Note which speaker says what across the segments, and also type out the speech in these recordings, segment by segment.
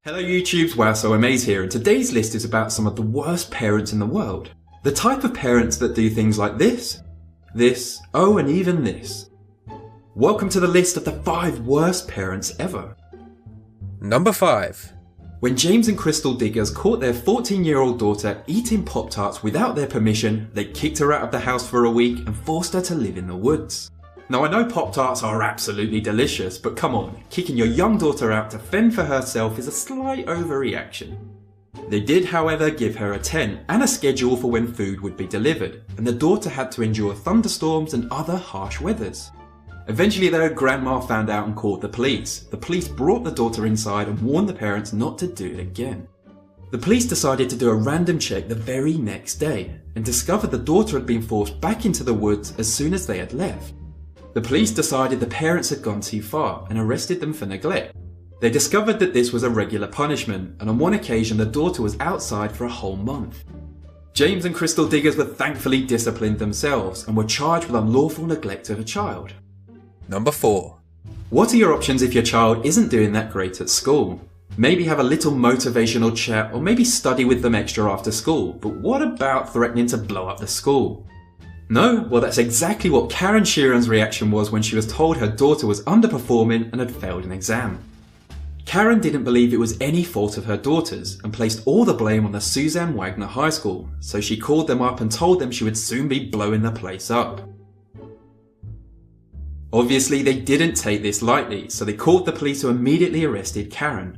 Speaker 1: Hello YouTube's WowSoAmaze here, and today's list is about some of the worst parents in the world. The type of parents that do things like this, oh and even this. Welcome to the list of the 5 worst parents ever.
Speaker 2: Number 5.
Speaker 1: When James and Crystal Diggers caught their 14-year-old daughter eating Pop-Tarts without their permission, they kicked her out of the house for a week and forced her to live in the woods. Now I know Pop-Tarts are absolutely delicious, but come on, kicking your young daughter out to fend for herself is a slight overreaction. They did, however, give her a tent and a schedule for when food would be delivered, and the daughter had to endure thunderstorms and other harsh weathers. Eventually though, Grandma found out and called the police. The police brought the daughter inside and warned the parents not to do it again. The police decided to do a random check the very next day, and discovered the daughter had been forced back into the woods as soon as they had left. The police decided the parents had gone too far and arrested them for neglect. They discovered that this was a regular punishment, and on one occasion the daughter was outside for a whole month. James and Crystal Diggers were thankfully disciplined themselves and were charged with unlawful neglect of a child.
Speaker 2: Number 4.
Speaker 1: What are your options if your child isn't doing that great at school? Maybe have a little motivational chat, or maybe study with them extra after school, but what about threatening to blow up the school? No? Well, that's exactly what Karen Sheeran's reaction was when she was told her daughter was underperforming and had failed an exam. Karen didn't believe it was any fault of her daughter's and placed all the blame on the Suzanne Wagner High School, so she called them up and told them she would soon be blowing the place up. Obviously, they didn't take this lightly, so they called the police who immediately arrested Karen.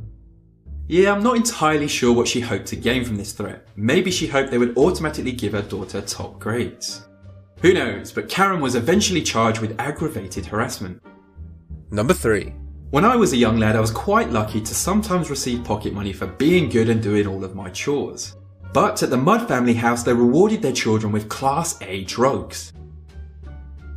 Speaker 1: Yeah, I'm not entirely sure what she hoped to gain from this threat. Maybe she hoped they would automatically give her daughter top grades. Who knows, but Karen was eventually charged with aggravated harassment.
Speaker 2: Number 3.
Speaker 1: When I was a young lad, I was quite lucky to sometimes receive pocket money for being good and doing all of my chores. But at the Mudd family house, they rewarded their children with Class A drugs.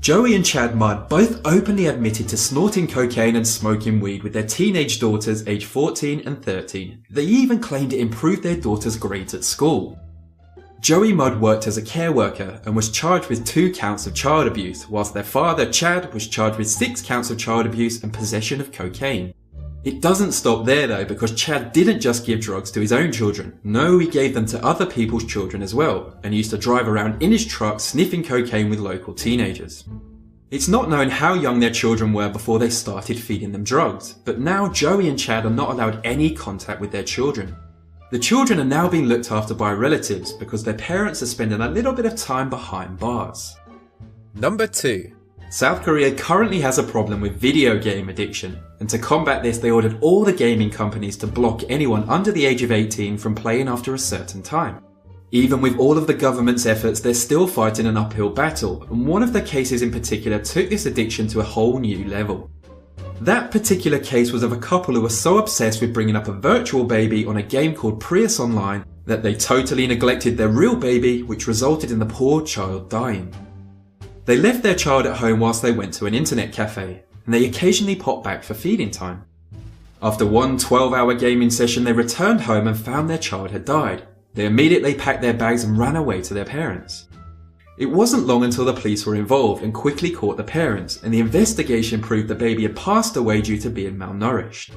Speaker 1: Joey and Chad Mudd both openly admitted to snorting cocaine and smoking weed with their teenage daughters aged 14 and 13. They even claimed it improved their daughters' grades at school. Joey Mudd worked as a care worker and was charged with 2 counts of child abuse, whilst their father, Chad, was charged with 6 counts of child abuse and possession of cocaine. It doesn't stop there though, because Chad didn't just give drugs to his own children. No, he gave them to other people's children as well, and used to drive around in his truck sniffing cocaine with local teenagers. It's not known how young their children were before they started feeding them drugs, but now Joey and Chad are not allowed any contact with their children. The children are now being looked after by relatives because their parents are spending a little bit of time behind bars.
Speaker 2: Number 2.
Speaker 1: South Korea currently has a problem with video game addiction, and to combat this they ordered all the gaming companies to block anyone under the age of 18 from playing after a certain time. Even with all of the government's efforts, they're still fighting an uphill battle, and one of the cases in particular took this addiction to a whole new level. That particular case was of a couple who were so obsessed with bringing up a virtual baby on a game called Prius Online that they totally neglected their real baby, which resulted in the poor child dying. They left their child at home whilst they went to an internet cafe, and they occasionally popped back for feeding time. After one 12-hour gaming session, they returned home and found their child had died. They immediately packed their bags and ran away to their parents. It wasn't long until the police were involved and quickly caught the parents, and the investigation proved the baby had passed away due to being malnourished.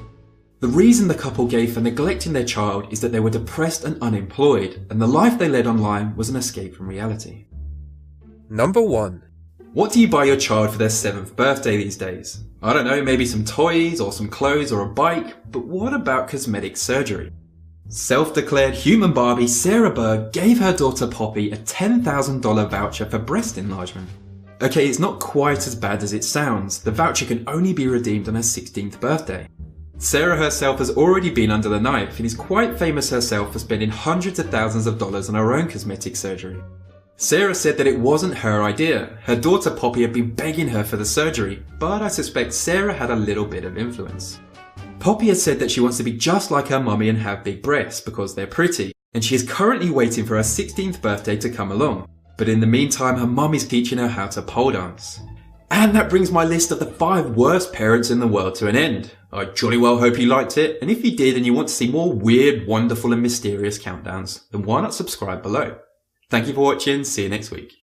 Speaker 1: The reason the couple gave for neglecting their child is that they were depressed and unemployed, and the life they led online was an escape from reality.
Speaker 2: Number 1.
Speaker 1: What do you buy your child for their 7th birthday these days? I don't know, maybe some toys or some clothes or a bike, but what about cosmetic surgery? Self-declared human Barbie Sarah Berg gave her daughter Poppy a $10,000 voucher for breast enlargement. Okay, it's not quite as bad as it sounds. The voucher can only be redeemed on her 16th birthday. Sarah herself has already been under the knife and is quite famous herself for spending hundreds of thousands of dollars on her own cosmetic surgery. Sarah said that it wasn't her idea. Her daughter Poppy had been begging her for the surgery, but I suspect Sarah had a little bit of influence. Poppy has said that she wants to be just like her mummy and have big breasts because they're pretty, and she is currently waiting for her 16th birthday to come along. But in the meantime, her mum is teaching her how to pole dance. And that brings my list of the 5 worst parents in the world to an end. I jolly well hope you liked it, and if you did and you want to see more weird, wonderful and mysterious countdowns, then why not subscribe below. Thank you for watching, see you next week.